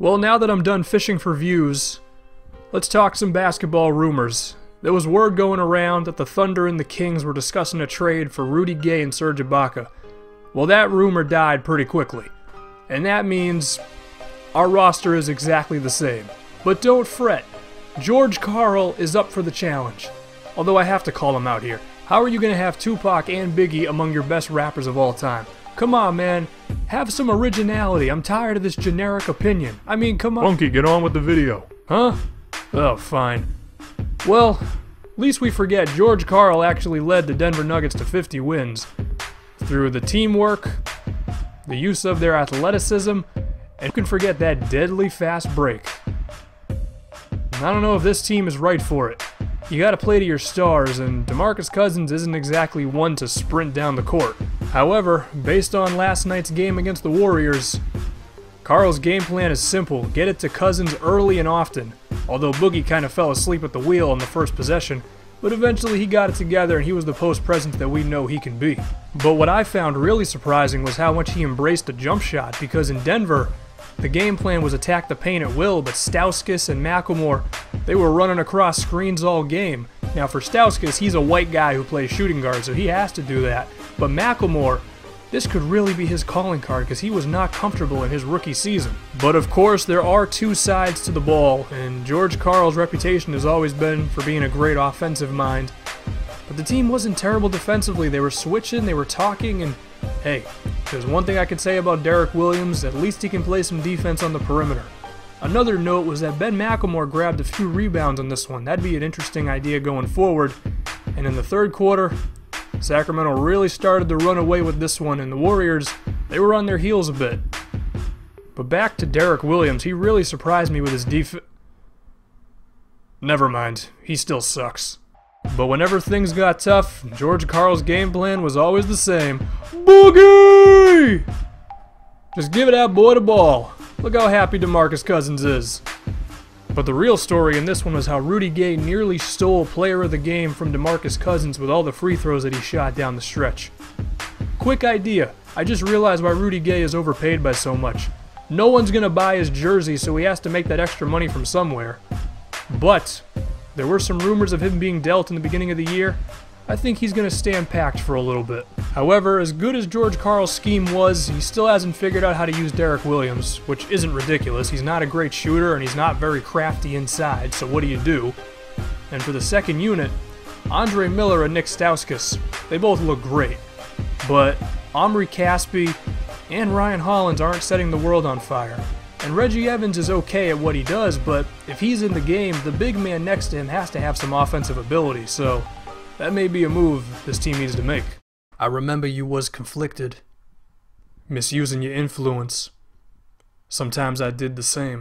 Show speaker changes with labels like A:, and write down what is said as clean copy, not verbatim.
A: Well, now that I'm done fishing for views, let's talk some basketball rumors. There was word going around that the Thunder and the Kings were discussing a trade for Rudy Gay and Serge Ibaka. Well, that rumor died pretty quickly. And that means our roster is exactly the same. But don't fret, George Karl is up for the challenge. Although I have to call him out here. How are you going to have Tupac and Biggie among your best rappers of all time? Come on, man. Have some originality. I'm tired of this generic opinion. I mean, come on.
B: Funky, get on with the video.
A: Huh? Oh, fine. Well, at least we forget George Karl actually led the Denver Nuggets to 50 wins. Through the teamwork, the use of their athleticism, and who can forget that deadly fast break. I don't know if this team is right for it. You gotta play to your stars, and DeMarcus Cousins isn't exactly one to sprint down the court. However, based on last night's game against the Warriors, Karl's game plan is simple: get it to Cousins early and often. Although Boogie kind of fell asleep at the wheel on the first possession, but eventually he got it together and he was the post presence that we know he can be. But what I found really surprising was how much he embraced the jump shot, because in Denver, the game plan was attack the paint at will, but Stauskas and McLemore, they were running across screens all game. Now for Stauskas, he's a white guy who plays shooting guard, so he has to do that. But McLemore, this could really be his calling card because he was not comfortable in his rookie season. But of course, there are two sides to the ball, and George Karl's reputation has always been for being a great offensive mind. But the team wasn't terrible defensively. They were switching, they were talking, and hey, there's one thing I could say about Derek Williams: at least he can play some defense on the perimeter. Another note was that Ben McLemore grabbed a few rebounds on this one. That'd be an interesting idea going forward. And in the third quarter, Sacramento really started to run away with this one, and the Warriors, they were on their heels a bit. But back to Derek Williams, he really surprised me with his defense. Never mind, he still sucks. But whenever things got tough, George Karl's game plan was always the same. Boogie! Just give that boy the ball. Look how happy DeMarcus Cousins is. But the real story in this one was how Rudy Gay nearly stole player of the game from DeMarcus Cousins with all the free throws that he shot down the stretch. Quick idea, I just realized why Rudy Gay is overpaid by so much. No one's gonna buy his jersey, so he has to make that extra money from somewhere. But there were some rumors of him being dealt in the beginning of the year. I think he's going to stand packed for a little bit. However, as good as George Karl's scheme was, he still hasn't figured out how to use Derek Williams, which isn't ridiculous. He's not a great shooter and he's not very crafty inside, so what do? And for the second unit, Andre Miller and Nick Stauskas, they both look great. But Omri Caspi and Ryan Hollins aren't setting the world on fire. And Reggie Evans is okay at what he does, but if he's in the game, the big man next to him has to have some offensive ability, so that may be a move this team needs to make. I remember you was conflicted, misusing your influence. Sometimes I did the same.